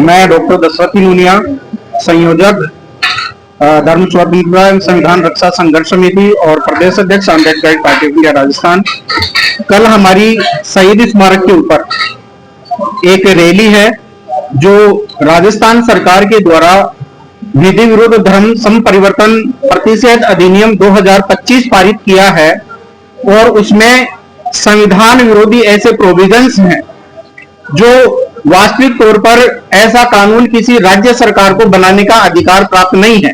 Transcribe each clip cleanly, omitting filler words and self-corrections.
मैं डॉक्टर दशरथी नूनिया, संयोजक धर्म स्वतंत्रता एवं संविधान रक्षा संघर्ष समिति और प्रदेश अध्यक्ष Ambedkar party of India Rajasthan. कल हमारी शहीद स्मारक के ऊपर एक रैली है जो राजस्थान सरकार के द्वारा विधि विरुद्ध धर्म संपरिवर्तन प्रतिषेध अधिनियम 2025 पारित किया है और उसमें संविधान विरोधी ऐसे प्रोविजंस हैं जो वास्तविक तौर पर ऐसा कानून किसी राज्य सरकार को बनाने का अधिकार प्राप्त नहीं है,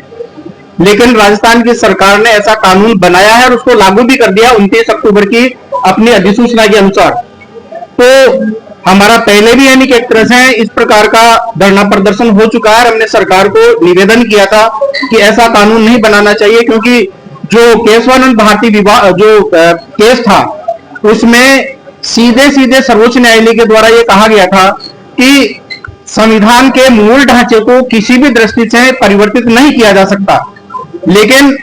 लेकिन राजस्थान की सरकार ने ऐसा कानून बनाया है और उसको लागू भी कर दिया 29 अक्टूबर की अपनी अधिसूचना के अनुसार। तो हमारा पहले भी यानी कि एक तरह से इस प्रकार का धरना प्रदर्शन हो चुका है। हमने सरकार को निवेदन किया था कि ऐसा कानून नहीं बनाना चाहिए, क्योंकि जो केशवानंद भारती विवाद जो केस था उसमें सीधे सीधे सर्वोच्च न्यायालय के द्वारा ये कहा गया था कि संविधान के मूल ढांचे को किसी भी दृष्टि से परिवर्तित नहीं किया जा सकता, लेकिन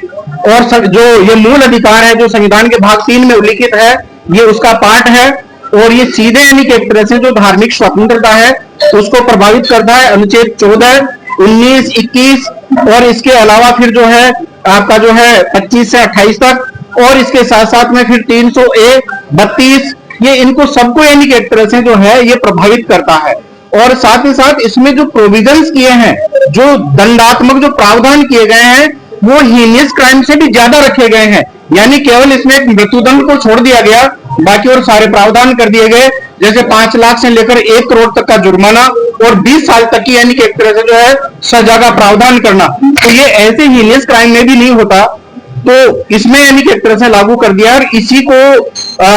और जो ये मूल अधिकार है जो संविधान के भाग 3 में उल्लिखित है ये उसका पार्ट है और ये सीधे यानी कि एक तरह से जो धार्मिक स्वतंत्रता है उसको प्रभावित करता है। अनुच्छेद 14, 19, 21 और इसके अलावा फिर जो है आपका जो है 25 से 28 तक और इसके साथ साथ में फिर 300A, 32 ये इनको सबको यानी कि एक तरह से जो है ये प्रभावित करता है। और साथ ही साथ इसमें जो प्रोविजंस किए हैं, जो दंडात्मक जो प्रावधान किए गए हैं वो हीनियस क्राइम से भी ज्यादा रखे गए हैं, यानी केवल इसमें एक मृत्युदंड को छोड़ दिया गया, बाकी और सारे प्रावधान कर दिए गए, जैसे 5 लाख से लेकर 1 करोड़ तक का जुर्माना और 20 साल तक की यानी कि एक तरह से जो है सजा का प्रावधान करना। तो ये ऐसे हीनियस क्राइम में भी नहीं होता, तो इसमें यानी कि एक तरह से लागू कर दिया। और इसी को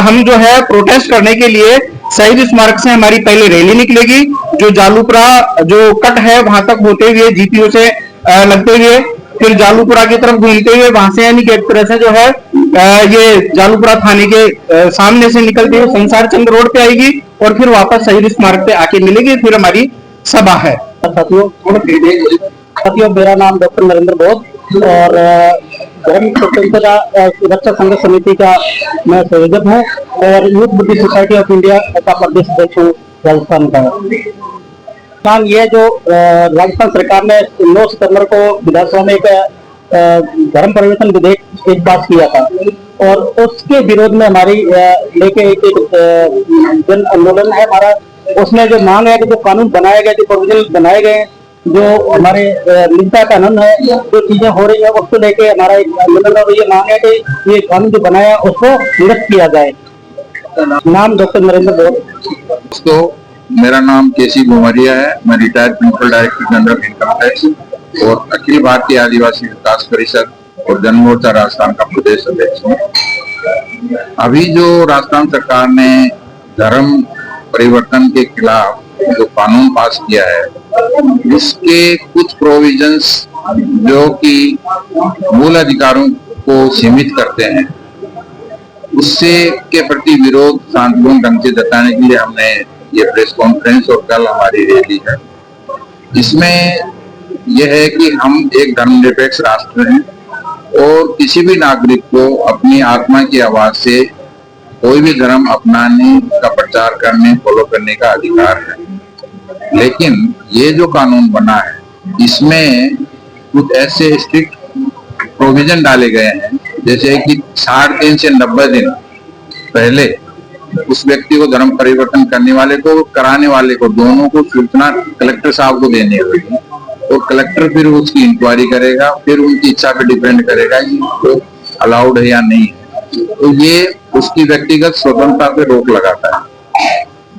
हम जो है प्रोटेस्ट करने के लिए शहीद स्मारक से हमारी पहले रैली निकलेगी, जो जालूपुरा जो कट है वहां तक होते हुए जीपीओ से लगते हुए फिर जालूपुरा की तरफ घूमते हुए वहां से यानी कि एक तरह से जो है ये जालूपुरा थाने के सामने से निकलते हुए संसार चंद्र रोड पे आएगी और फिर वापस शहीद स्मारक पे आके मिलेगी, फिर हमारी सभा है। साथियों, मेरा नाम डॉक्टर नरेंद्र बोध और धर्म स्वतंत्रता रक्षा संघर्ष समिति का मैं संयोजक हूँ और youth Buddhist society of India का प्रदेश अध्यक्ष हूँ राजस्थान का। ये जो राजस्थान सरकार ने 9 सितंबर को विधानसभा में एक धर्म परिवर्तन विधेयक एक पास किया था और उसके विरोध में हमारी लेके एक जन आंदोलन है हमारा। उसमें जो मांग है कि जो कानून बनाए गए, जो प्रोविजन बनाए गए, जो हमारे निजता कानून है, जो चीजें हो रही है उसको लेके हमारा एक आंदोलन और ये मांग है कि ये कानून जो बनाया उसको निरस्त किया जाए। नाम डॉक्टर नरेंद्र बोध। तो मेरा नाम केसी भुमरिया है, मैं retired principal director general income tax और अखिल भारतीय आदिवासी विकास परिषद और जन मोर्चा राजस्थान का प्रदेश अध्यक्ष हूँ। अभी जो राजस्थान सरकार ने धर्म परिवर्तन के खिलाफ जो कानून पास किया है, इसके कुछ प्रोविजंस जो कि मूल अधिकारों को सीमित करते हैं, उससे के प्रति विरोध शांतिपूर्ण ढंग से जताने के लिए हमने ये प्रेस कॉन्फ्रेंस और कल हमारी रैली है। इसमें यह है कि हम एक धर्मनिरपेक्ष राष्ट्र हैं और किसी भी नागरिक को अपनी आत्मा की आवाज से कोई भी धर्म अपनाने का प्रचार करने, फॉलो करने का अधिकार है। लेकिन ये जो कानून बना है इसमें कुछ ऐसे स्ट्रिक्ट प्रोविजन डाले गए हैं, जैसे कि 60 से 90 दिन पहले उस व्यक्ति को धर्म परिवर्तन करने वाले को, कराने वाले को, दोनों को सूचना कलेक्टर साहब को देनी होगी और कलेक्टर फिर उसकी इंक्वायरी करेगा, फिर उनकी इच्छा पे डिपेंड करेगा कि वो अलाउड है या नहीं है। तो ये उसकी व्यक्तिगत स्वतंत्रता पे रोक लगाता है।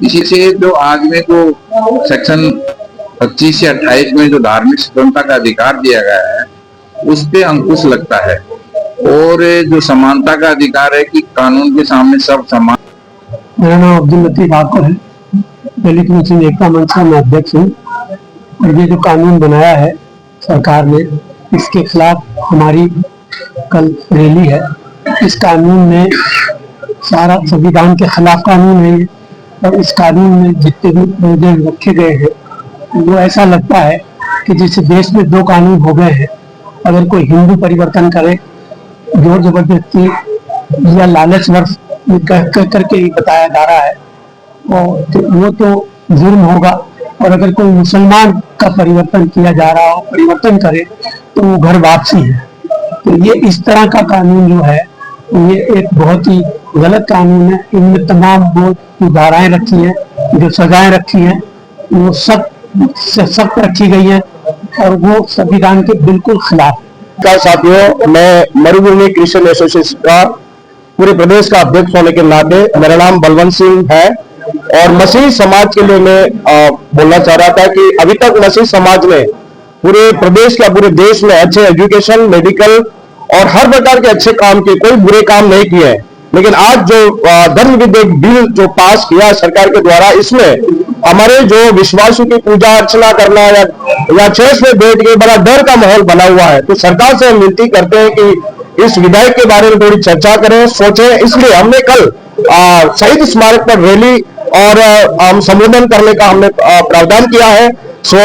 इसी से जो आज में को सेक्शन 25 से 28 में जो धार्मिक स्वतंत्रता का अधिकार दिया गया है उस पे अंकुश लगता है और जो समानता का अधिकार है कि कानून के सामने सब समान। मेरा नाम अब्दुल लतीफ आकर है, दलित मुस्लिम एकता मंच का मैं अध्यक्ष हूँ और ये जो कानून बनाया है सरकार ने, इसके खिलाफ हमारी कल रैली है। इस कानून में सारा संविधान के खिलाफ कानून है और इस कानून में जितने भी प्रोविजन रखे गए हैं वो ऐसा लगता है कि जैसे देश में 2 कानून हो गए हैं। अगर कोई हिंदू परिवर्तन करे जोर जबरदस्ती या लालच वर्ष करके ही बताया जा रहा है और वो तो जुर्म होगा और अगर कोई मुसलमान का परिवर्तन किया जा रहा हो, परिवर्तन करे, तो वो घर वापसी है। तो ये इस तरह का कानून जो है ये एक बहुत ही गलत कानून है। इनमें तमाम वो जो धाराएं रखी हैं, जो सजाएं रखी हैं, वो सख्त रखी गई है और वो संविधान के बिल्कुल खिलाफ है। साथियों, मैं मरुभूमि क्रिश्चियन एसोसिएशन का पूरे प्रदेश का अध्यक्ष होने के नाते मेरा नाम बलवंत सिंह है और मसीह समाज के लिए मैं बोलना चाह रहा था कि अभी तक मसीह समाज ने पूरे प्रदेश या पूरे देश में अच्छे एजुकेशन, मेडिकल और हर प्रकार के अच्छे काम किए, कोई बुरे काम नहीं किए हैं। लेकिन आज जो धर्म विधेयक बिल जो पास किया सरकार के द्वारा, इसमें हमारे जो विश्वासों की पूजा अर्चना करना या चर्च में बैठ के बड़ा डर का माहौल बना हुआ है। तो सरकार से हम विनती करते हैं कि इस विधेयक के बारे में थोड़ी चर्चा करें, सोचें। इसलिए हमने कल शहीद स्मारक पर रैली और हम संबोधन करने का हमने प्रावधान किया है। सो